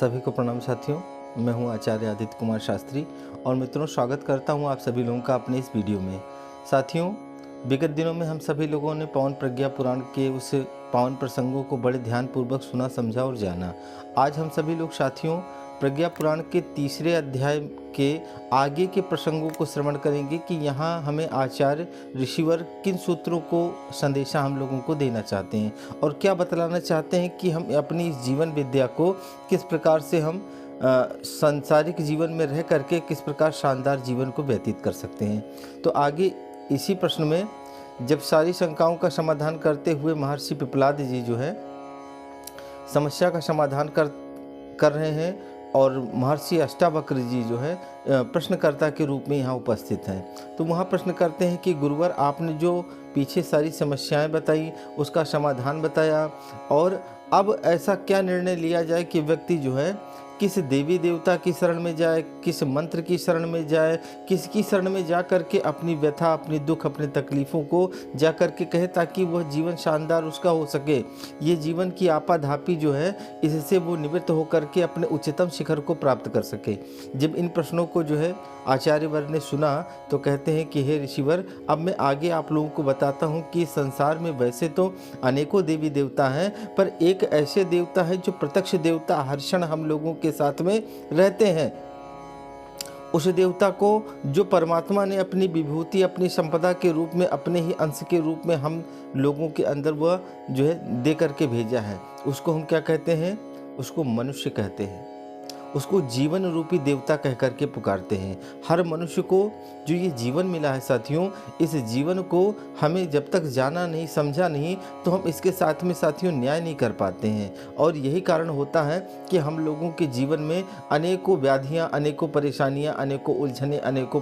सभी को प्रणाम साथियों। मैं हूं आचार्य आदित्य कुमार शास्त्री और मित्रों, स्वागत करता हूं आप सभी लोगों का अपने इस वीडियो में। साथियों, विगत दिनों में हम सभी लोगों ने पवन प्रज्ञा पुराण के उस पावन प्रसंगों को बड़े ध्यानपूर्वक सुना, समझा और जाना। आज हम सभी लोग साथियों प्रज्ञा पुराण के तीसरे अध्याय के आगे के प्रसंगों को श्रवण करेंगे कि यहाँ हमें आचार्य ऋषिवर किन सूत्रों को संदेशा हम लोगों को देना चाहते हैं और क्या बतलाना चाहते हैं कि हम अपनी इस जीवन विद्या को किस प्रकार से हम सांसारिक जीवन में रह करके किस प्रकार शानदार जीवन को व्यतीत कर सकते हैं। तो आगे इसी प्रश्न में जब सारी शंकाओं का समाधान करते हुए महर्षि पिपलाद जी जो है समस्या का समाधान कर रहे हैं और महर्षि अष्टावक्र जी जो है प्रश्नकर्ता के रूप में यहाँ उपस्थित हैं। तो वहाँ प्रश्न करते हैं कि गुरुवर, आपने जो पीछे सारी समस्याएं बताई उसका समाधान बताया और अब ऐसा क्या निर्णय लिया जाए कि व्यक्ति जो है किस देवी देवता की शरण में जाए, किस मंत्र की शरण में जाए, किसकी शरण में जा कर के अपनी व्यथा, अपनी दुख, अपनी तकलीफ़ों को जा कर के कहे ताकि वह जीवन शानदार उसका हो सके। ये जीवन की आपाधापी जो है इससे वो निवृत्त होकर के अपने उच्चतम शिखर को प्राप्त कर सके। जब इन प्रश्नों को जो है आचार्यवर ने सुना तो कहते हैं कि हे ऋषिवर, अब मैं आगे आप लोगों को बताता हूँ कि संसार में वैसे तो अनेकों देवी देवता हैं, पर एक ऐसे देवता है जो प्रत्यक्ष देवता हर क्षण हम लोगों के साथ में रहते हैं। उस देवता को जो परमात्मा ने अपनी विभूति, अपनी संपदा के रूप में, अपने ही अंश के रूप में हम लोगों के अंदर वह जो है दे करके भेजा है, उसको हम क्या कहते हैं? उसको मनुष्य कहते हैं। उसको जीवन रूपी देवता कह करके पुकारते हैं। हर मनुष्य को जो ये जीवन मिला है साथियों, इस जीवन को हमें जब तक जाना नहीं, समझा नहीं, तो हम इसके साथ में साथियों न्याय नहीं कर पाते हैं। और यही कारण होता है कि हम लोगों के जीवन में अनेकों व्याधियाँ, अनेकों परेशानियाँ, अनेकों उलझने, अनेकों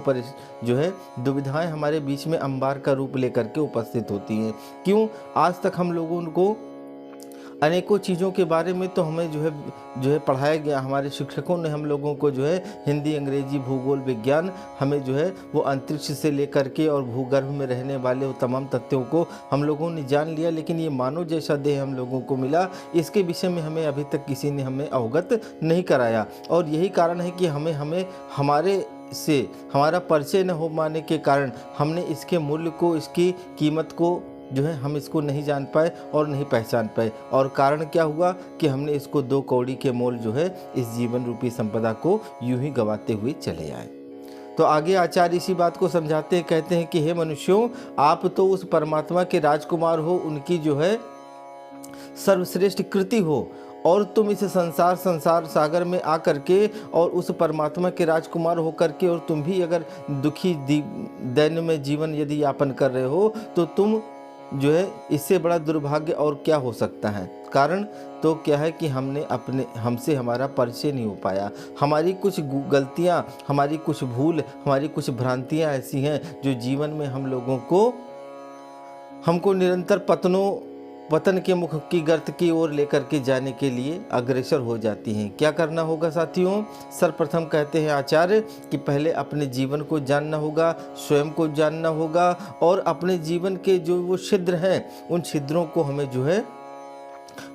जो है दुविधाएँ हमारे बीच में अंबार का रूप लेकर के उपस्थित होती हैं। क्यों? आज तक हम लोगों को अनेकों चीज़ों के बारे में तो हमें जो है पढ़ाया गया। हमारे शिक्षकों ने हम लोगों को जो है हिंदी, अंग्रेजी, भूगोल, विज्ञान, हमें जो है वो अंतरिक्ष से लेकर के और भूगर्भ में रहने वाले वो तमाम तथ्यों को हम लोगों ने जान लिया, लेकिन ये मानव जैसा देह हम लोगों को मिला, इसके विषय में हमें अभी तक किसी ने हमें अवगत नहीं कराया। और यही कारण है कि हमारा परिचय न हो पाने के कारण हमने इसके मूल्य को, इसकी कीमत को जो है हम इसको नहीं जान पाए और नहीं पहचान पाए। और कारण क्या हुआ कि हमने इसको 2 कौड़ी के मोल जो है इस जीवन रूपी संपदा को यूं ही गंवाते हुए चले आए। तो आगे आचार्य इसी बात को समझाते हैं, कहते हैं कि हे मनुष्यों, आप तो उस परमात्मा के राजकुमार हो, उनकी जो है सर्वश्रेष्ठ कृति हो, और तुम इस संसार सागर में आकर के और उस परमात्मा के राजकुमार होकर के और तुम भी अगर दुखी दैन्य में जीवन यदि यापन कर रहे हो तो तुम जो है इससे बड़ा दुर्भाग्य और क्या हो सकता है। कारण तो क्या है कि हमसे हमारा परिचय नहीं हो पाया। हमारी कुछ गलतियां, हमारी कुछ भूल, हमारी कुछ भ्रांतियां ऐसी हैं जो जीवन में हमको निरंतर पतन के मुख की गर्त की ओर लेकर के जाने के लिए अग्रसर हो जाती हैं। क्या करना होगा साथियों? सर्वप्रथम कहते हैं आचार्य कि पहले अपने जीवन को जानना होगा, स्वयं को जानना होगा और अपने जीवन के जो वो छिद्र हैं उन छिद्रों को हमें जो है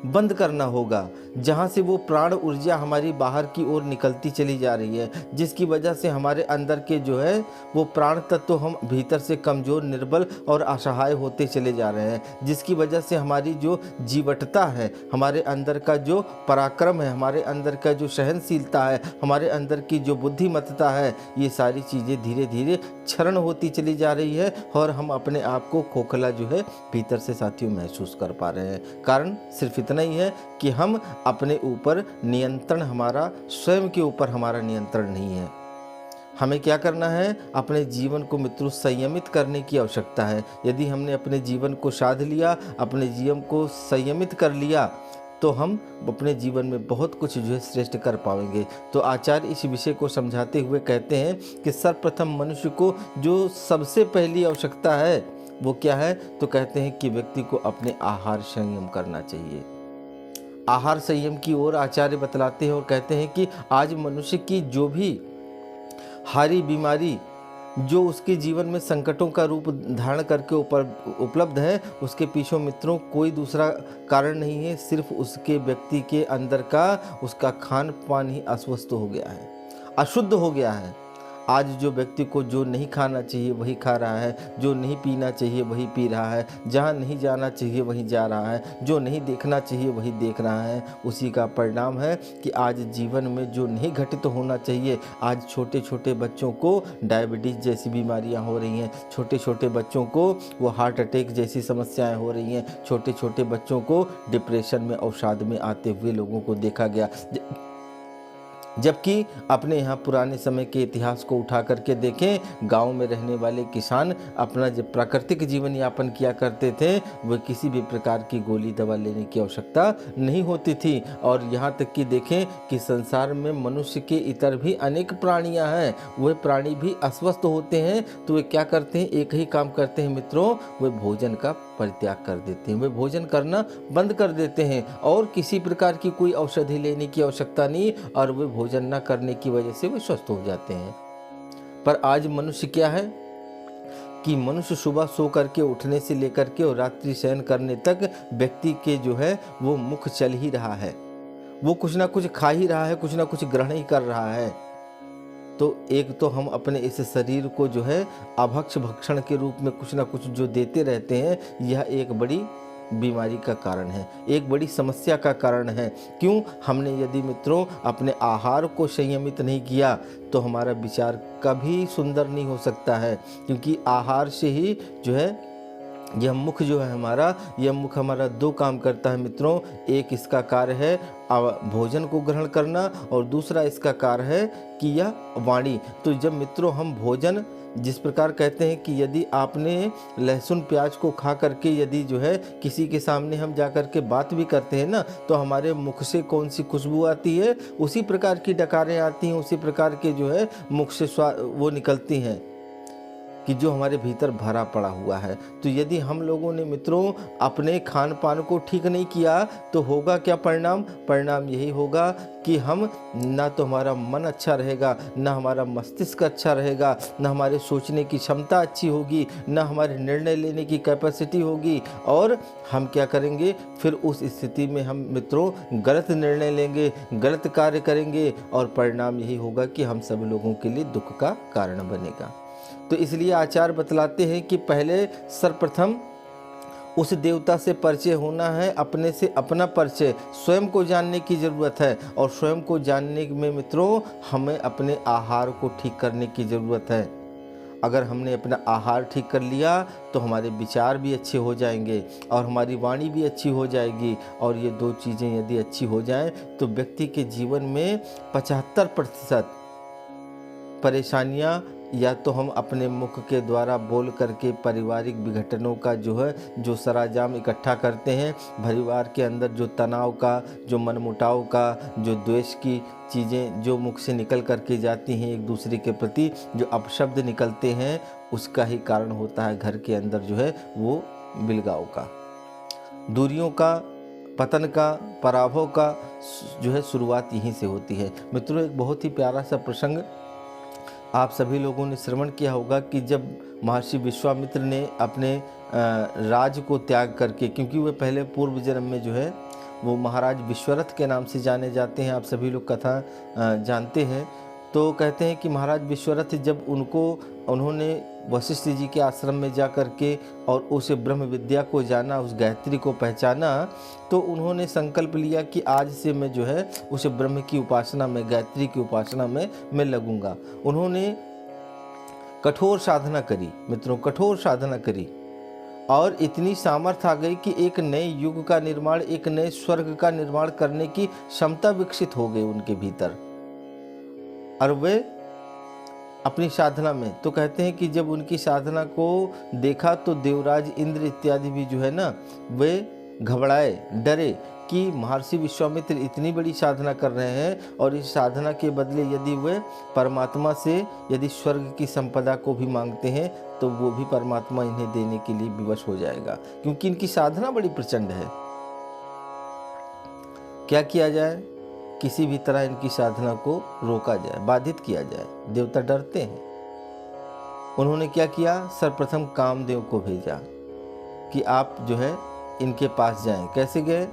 बंद करना होगा, जहाँ से वो प्राण ऊर्जा हमारी बाहर की ओर निकलती चली जा रही है, जिसकी वजह से हमारे अंदर के जो है वो प्राण तत्व हम भीतर से कमज़ोर, निर्बल और असहाय होते चले जा रहे हैं, जिसकी वजह से हमारी जो जीवटता है, हमारे अंदर का जो पराक्रम है, हमारे अंदर का जो सहनशीलता है, हमारे अंदर की जो बुद्धिमत्ता है, ये सारी चीज़ें धीरे धीरे क्षरण होती चली जा रही है और हम अपने आप को खोखला जो है भीतर से साथियों महसूस कर पा रहे हैं। कारण सिर्फ इतना ही है कि हम अपने ऊपर नियंत्रण, हमारा स्वयं के ऊपर हमारा नियंत्रण नहीं है। हमें क्या करना है? अपने जीवन को मित्रों संयमित करने की आवश्यकता है। यदि हमने अपने जीवन को साध लिया, अपने जीवन को संयमित कर लिया, तो हम अपने जीवन में बहुत कुछ जो है श्रेष्ठ कर पाएंगे। तो आचार्य इस विषय को समझाते हुए कहते हैं कि सर्वप्रथम मनुष्य को जो सबसे पहली आवश्यकता है वो क्या है? तो कहते हैं कि व्यक्ति को अपने आहार संयम करना चाहिए। आहार संयम की ओर आचार्य बतलाते हैं और कहते हैं कि आज मनुष्य की जो भी हारी बीमारी जो उसके जीवन में संकटों का रूप धारण करके उपलब्ध है, उसके पीछे मित्रों कोई दूसरा कारण नहीं है, सिर्फ उसके व्यक्ति के अंदर का उसका खान पान ही अस्वस्थ हो गया है, अशुद्ध हो गया है। आज जो व्यक्ति को जो नहीं खाना चाहिए वही खा रहा है, जो नहीं पीना चाहिए वही पी रहा है, जहाँ नहीं जाना चाहिए वहीं जा रहा है, जो नहीं देखना चाहिए वही देख रहा है। उसी का परिणाम है कि आज जीवन में जो नहीं घटित होना चाहिए, आज छोटे छोटे बच्चों को डायबिटीज़ जैसी बीमारियां हो रही हैं, छोटे छोटे बच्चों को वो हार्ट अटैक जैसी समस्याएं हो रही हैं, छोटे छोटे बच्चों को डिप्रेशन में अवसाद में आते हुए लोगों को देखा गया। जबकि अपने यहाँ पुराने समय के इतिहास को उठा करके देखें, गांव में रहने वाले किसान अपना जब प्राकृतिक जीवन यापन किया करते थे, वह किसी भी प्रकार की गोली दवा लेने की आवश्यकता नहीं होती थी। और यहाँ तक कि देखें कि संसार में मनुष्य के इतर भी अनेक प्राणियाँ हैं, वह प्राणी भी अस्वस्थ होते हैं तो वे क्या करते हैं, एक ही काम करते हैं मित्रों, वे भोजन का परित्याग कर देते हैं, वे भोजन करना बंद कर देते हैं और किसी प्रकार की कोई औषधि लेने की आवश्यकता नहीं, और वे भोजन न करने की वजह से वे स्वस्थ हो जाते हैं। पर आज मनुष्य क्या है कि मनुष्य सुबह सो करके उठने से लेकर के और रात्रि शयन करने तक व्यक्ति के जो है वो मुख चल ही रहा है, वो कुछ ना कुछ खा ही रहा है, कुछ ना कुछ ग्रहण ही कर रहा है। तो एक तो हम अपने इस शरीर को जो है अभक्ष भक्षण के रूप में कुछ ना कुछ जो देते रहते हैं, यह एक बड़ी बीमारी का कारण है, एक बड़ी समस्या का कारण है। क्यों? हमने यदि मित्रों अपने आहार को संयमित नहीं किया तो हमारा विचार कभी सुंदर नहीं हो सकता है, क्योंकि आहार से ही जो है यह मुख जो है हमारा, यह मुख हमारा दो काम करता है मित्रों। एक इसका कार्य है भोजन को ग्रहण करना और दूसरा इसका कार्य है कि यह वाणी। तो जब मित्रों हम भोजन, जिस प्रकार कहते हैं कि यदि आपने लहसुन प्याज को खा करके यदि जो है किसी के सामने हम जा कर के बात भी करते हैं ना, तो हमारे मुख से कौन सी खुशबू आती है, उसी प्रकार की डकारें आती हैं, उसी प्रकार के जो है मुख से वो निकलती हैं कि जो हमारे भीतर भरा पड़ा हुआ है। तो यदि हम लोगों ने मित्रों अपने खान पान को ठीक नहीं किया तो होगा क्या परिणाम? परिणाम यही होगा कि हम ना तो हमारा मन अच्छा रहेगा, ना हमारा मस्तिष्क अच्छा रहेगा, ना हमारे सोचने की क्षमता अच्छी होगी, ना हमारे निर्णय लेने की कैपेसिटी होगी, और हम क्या करेंगे फिर उस स्थिति में हम मित्रों गलत निर्णय लेंगे, गलत कार्य करेंगे, और परिणाम यही होगा कि हम सब लोगों के लिए दुख का कारण बनेगा। तो इसलिए आचार्य बतलाते हैं कि पहले सर्वप्रथम उस देवता से परिचय होना है, अपने से अपना परिचय, स्वयं को जानने की ज़रूरत है। और स्वयं को जानने में मित्रों हमें अपने आहार को ठीक करने की ज़रूरत है। अगर हमने अपना आहार ठीक कर लिया तो हमारे विचार भी अच्छे हो जाएंगे और हमारी वाणी भी अच्छी हो जाएगी, और ये दो चीज़ें यदि अच्छी हो जाएं तो व्यक्ति के जीवन में 75% परेशानियां या तो हम अपने मुख के द्वारा बोल करके पारिवारिक विघटनों का जो है जो सराजाम इकट्ठा करते हैं, परिवार के अंदर जो तनाव का, जो मनमुटाव का, जो द्वेष की चीज़ें जो मुख से निकल करके जाती हैं एक दूसरे के प्रति, जो अपशब्द निकलते हैं, उसका ही कारण होता है घर के अंदर जो है वो बिलगाव का, दूरियों का, पतन का, पराभव का जो है शुरुआत यहीं से होती है। मित्रों एक बहुत ही प्यारा सा प्रसंग आप सभी लोगों ने श्रवण किया होगा कि जब महर्षि विश्वामित्र ने अपने राज को त्याग करके, क्योंकि वे पहले पूर्व जन्म में जो है वो महाराज विश्वरथ के नाम से जाने जाते हैं, आप सभी लोग कथा जानते हैं। तो कहते हैं कि महाराज विश्वरथ जब उन्होंने वशिष्ठ जी के आश्रम में जा कर के और उस ब्रह्म विद्या को जाना, उस गायत्री को पहचाना, तो उन्होंने संकल्प लिया कि आज से मैं जो है उस ब्रह्म की उपासना में, गायत्री की उपासना में मैं लगूंगा। उन्होंने कठोर साधना करी मित्रों, कठोर साधना करी, और इतनी सामर्थ्य आ गई कि एक नए युग का निर्माण, एक नए स्वर्ग का निर्माण करने की क्षमता विकसित हो गई उनके भीतर। और वे अपनी साधना में, तो कहते हैं कि जब उनकी साधना को देखा तो देवराज इंद्र इत्यादि भी जो है ना, वे घबराए, डरे कि महर्षि विश्वामित्र इतनी बड़ी साधना कर रहे हैं और इस साधना के बदले यदि वे परमात्मा से यदि स्वर्ग की संपदा को भी मांगते हैं तो वो भी परमात्मा इन्हें देने के लिए विवश हो जाएगा, क्योंकि इनकी साधना बड़ी प्रचंड है। क्या किया जाए? किसी भी तरह इनकी साधना को रोका जाए, बाधित किया जाए। देवता डरते हैं। उन्होंने क्या किया, सर्वप्रथम कामदेव को भेजा कि आप जो है इनके पास जाएं। कैसे गए?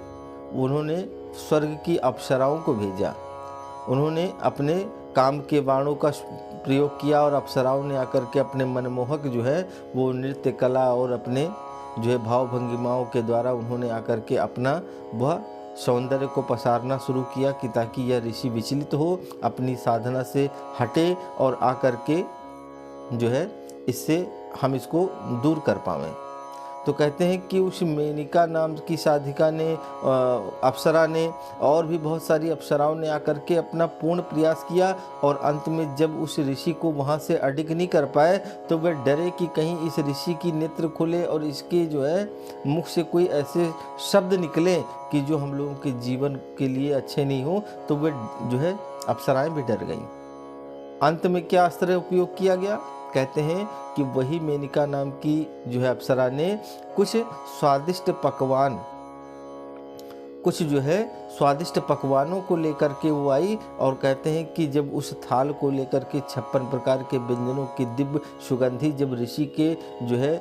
उन्होंने स्वर्ग की अप्सराओं को भेजा। उन्होंने अपने काम के बाणों का प्रयोग किया और अप्सराओं ने आकर के अपने मनमोहक जो है वो नृत्य कला और अपने जो है भाव भंगिमाओं के द्वारा उन्होंने आकर के अपना वह सौंदर्य को पसारना शुरू किया कि ताकि यह ऋषि विचलित हो, अपनी साधना से हटे और आकर के जो है इससे हम इसको दूर कर पावें। तो कहते हैं कि उस मेनका नाम की साधिका ने, अप्सरा ने और भी बहुत सारी अप्सराओं ने आकर के अपना पूर्ण प्रयास किया और अंत में जब उस ऋषि को वहाँ से अडिग नहीं कर पाए तो वे डरे कि कहीं इस ऋषि की नेत्र खुले और इसके जो है मुख से कोई ऐसे शब्द निकले कि जो हम लोगों के जीवन के लिए अच्छे नहीं हो, तो वे जो है अप्सराएं भी डर गईं। अंत में क्या अस्त्र उपयोग किया गया? कहते हैं कि वही मेनका नाम की जो है अप्सरा ने कुछ स्वादिष्ट पकवानों को लेकर के वो आई और कहते हैं कि जब उस थाल को लेकर के 56 प्रकार के व्यंजनों की दिव्य सुगंधी जब ऋषि के जो है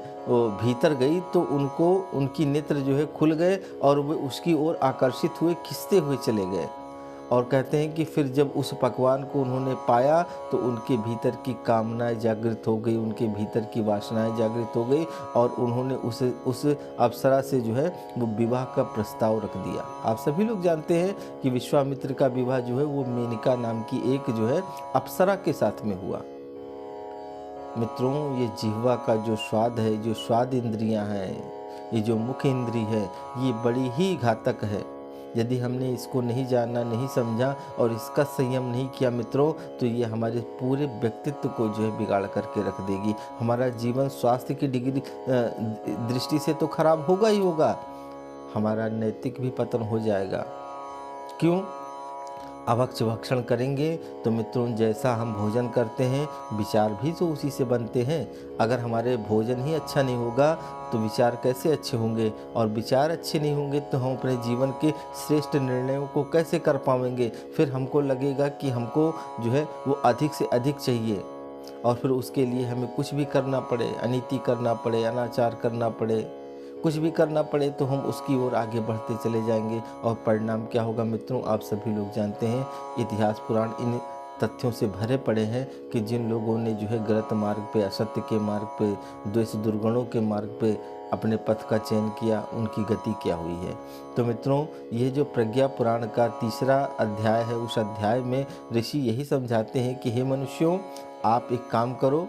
भीतर गई तो उनको उनकी नेत्र जो है खुल गए और वे उसकी ओर आकर्षित हुए, खिंचते हुए चले गए। और कहते हैं कि फिर जब उस पकवान को उन्होंने पाया तो उनके भीतर की कामनाएं जागृत हो गई, उनके भीतर की वासनाएं जागृत हो गई और उन्होंने उस अप्सरा से जो है वो विवाह का प्रस्ताव रख दिया। आप सभी लोग जानते हैं कि विश्वामित्र का विवाह जो है वो मेनका नाम की एक जो है अप्सरा के साथ में हुआ। मित्रों, ये जिह्वा का जो स्वाद है, जो स्वाद इंद्रियां हैं, ये जो मुख्य इंद्री है, ये बड़ी ही घातक है। यदि हमने इसको नहीं जाना, नहीं समझा और इसका संयम नहीं किया मित्रों, तो ये हमारे पूरे व्यक्तित्व को जो है बिगाड़ करके रख देगी। हमारा जीवन स्वास्थ्य की दृष्टि से तो खराब होगा ही होगा, हमारा नैतिक भी पतन हो जाएगा। क्यों? अभक्ष भक्षण करेंगे तो मित्रों जैसा हम भोजन करते हैं विचार भी तो उसी से बनते हैं। अगर हमारे भोजन ही अच्छा नहीं होगा तो विचार कैसे अच्छे होंगे, और विचार अच्छे नहीं होंगे तो हम अपने जीवन के श्रेष्ठ निर्णयों को कैसे कर पाएंगे। फिर हमको लगेगा कि हमको जो है वो अधिक से अधिक चाहिए और फिर उसके लिए हमें कुछ भी करना पड़े, अनीति करना पड़े, अनाचार करना पड़े, कुछ भी करना पड़े तो हम उसकी ओर आगे बढ़ते चले जाएंगे। और परिणाम क्या होगा मित्रों, आप सभी लोग जानते हैं। इतिहास पुराण इन तथ्यों से भरे पड़े हैं कि जिन लोगों ने जो है गलत मार्ग पे, असत्य के मार्ग पे, द्वेष दुर्गुणों के मार्ग पे अपने पथ का चयन किया, उनकी गति क्या हुई है। तो मित्रों, ये जो प्रज्ञा पुराण का 3रा अध्याय है, उस अध्याय में ऋषि यही समझाते हैं कि हे मनुष्यों, आप एक काम करो,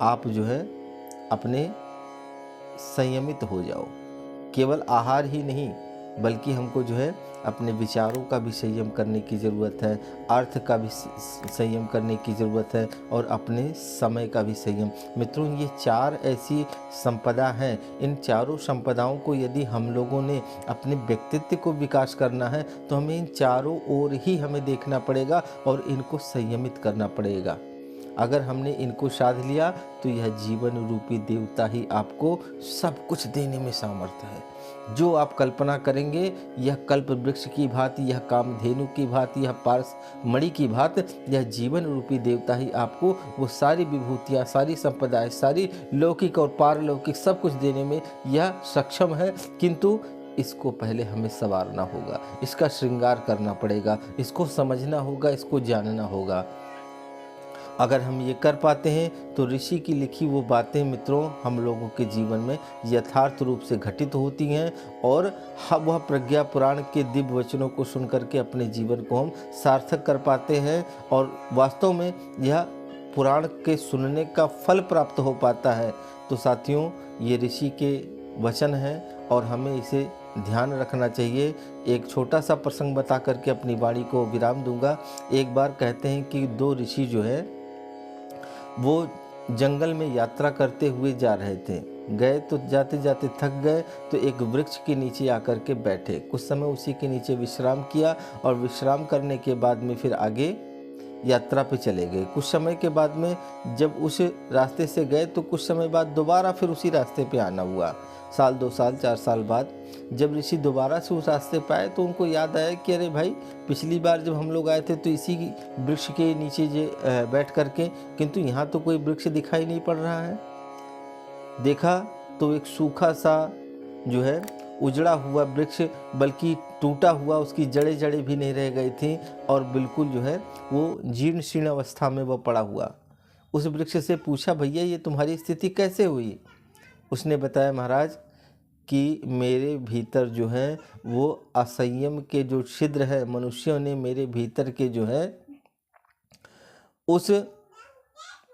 आप जो है अपने संयमित हो जाओ। केवल आहार ही नहीं बल्कि हमको जो है अपने विचारों का भी संयम करने की ज़रूरत है, अर्थ का भी संयम करने की ज़रूरत है और अपने समय का भी संयम। मित्रों, ये 4 ऐसी संपदा हैं। इन चारों संपदाओं को यदि हम लोगों ने अपने व्यक्तित्व को विकास करना है तो हमें इन चारों ओर ही हमें देखना पड़ेगा और इनको संयमित करना पड़ेगा। अगर हमने इनको साध लिया तो यह जीवन रूपी देवता ही आपको सब कुछ देने में सामर्थ्य है। जो आप कल्पना करेंगे, यह कल्प वृक्ष की भांति, यह कामधेनु की भांति, यह पारस मणि की भांति, यह जीवन रूपी देवता ही आपको वो सारी विभूतियाँ, सारी संपदाएं, सारी लौकिक और पारलौकिक सब कुछ देने में यह सक्षम है। किंतु इसको पहले हमें संवारना होगा, इसका श्रृंगार करना पड़ेगा, इसको समझना होगा, इसको जानना होगा। अगर हम ये कर पाते हैं तो ऋषि की लिखी वो बातें मित्रों हम लोगों के जीवन में यथार्थ रूप से घटित होती हैं और हम वह प्रज्ञा पुराण के दिव्य वचनों को सुन करके अपने जीवन को हम सार्थक कर पाते हैं और वास्तव में यह पुराण के सुनने का फल प्राप्त हो पाता है। तो साथियों, ये ऋषि के वचन हैं और हमें इसे ध्यान रखना चाहिए। एक छोटा सा प्रसंग बता करके अपनी वाणी को विराम दूंगा। एक बार कहते हैं कि 2 ऋषि जो है वो जंगल में यात्रा करते हुए जा रहे थे। गए तो जाते जाते थक गए तो एक वृक्ष के नीचे आकर के बैठे, कुछ समय उसी के नीचे विश्राम किया और विश्राम करने के बाद में फिर आगे यात्रा पे चले गए। कुछ समय के बाद में जब उस रास्ते से गए तो कुछ समय बाद दोबारा फिर उसी रास्ते पे आना हुआ। साल 2 साल 4 साल बाद जब ऋषि दोबारा से उस रास्ते पे आए तो उनको याद आया कि अरे भाई, पिछली बार जब हम लोग आए थे तो इसी वृक्ष के नीचे बैठ करके, किंतु यहाँ तो कोई वृक्ष दिखाई नहीं पड़ रहा है। देखा तो एक सूखा सा जो है उजड़ा हुआ वृक्ष, बल्कि टूटा हुआ, उसकी जड़ें भी नहीं रह गई थी और बिल्कुल जो है वो जीर्ण शीर्ण अवस्था में वो पड़ा हुआ। उस वृक्ष से पूछा, भैया ये तुम्हारी स्थिति कैसे हुई? उसने बताया, महाराज कि मेरे भीतर जो है वो असंयम के जो छिद्र है, मनुष्यों ने मेरे भीतर के जो है उस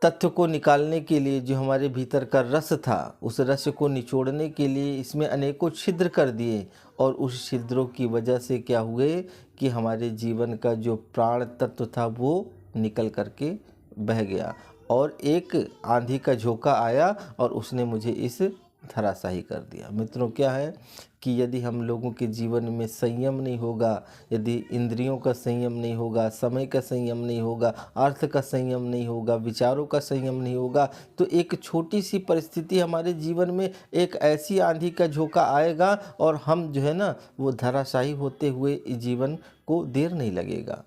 तथ्य को निकालने के लिए, जो हमारे भीतर का रस था, उस रस को निचोड़ने के लिए इसमें अनेकों छिद्र कर दिए और उस छिद्रों की वजह से क्या हुए कि हमारे जीवन का जो प्राण तत्व था वो निकल करके बह गया और एक आंधी का झोंका आया और उसने मुझे इस धराशाही कर दिया। मित्रों, क्या है कि यदि हम लोगों के जीवन में संयम नहीं होगा, यदि इंद्रियों का संयम नहीं होगा, समय का संयम नहीं होगा, अर्थ का संयम नहीं होगा, विचारों का संयम नहीं होगा, तो एक छोटी सी परिस्थिति हमारे जीवन में एक ऐसी आंधी का झोंका आएगा और हम जो है ना वो धराशायी होते हुए जीवन को देर नहीं लगेगा।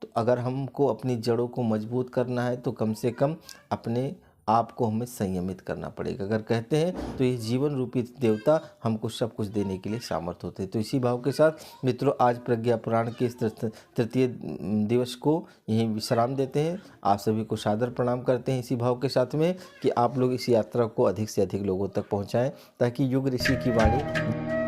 तो अगर हमको अपनी जड़ों को मजबूत करना है तो कम से कम अपने आप को हमें संयमित करना पड़ेगा। अगर कहते हैं तो ये जीवन रूपी देवता हमको सब कुछ देने के लिए सामर्थ होते हैं। तो इसी भाव के साथ मित्रों, आज प्रज्ञा पुराण के इस तृतीय दिवस को यहीं विश्राम देते हैं। आप सभी को सादर प्रणाम करते हैं इसी भाव के साथ में कि आप लोग इस यात्रा को अधिक से अधिक लोगों तक पहुँचाएँ ताकि युग ऋषि की वाणी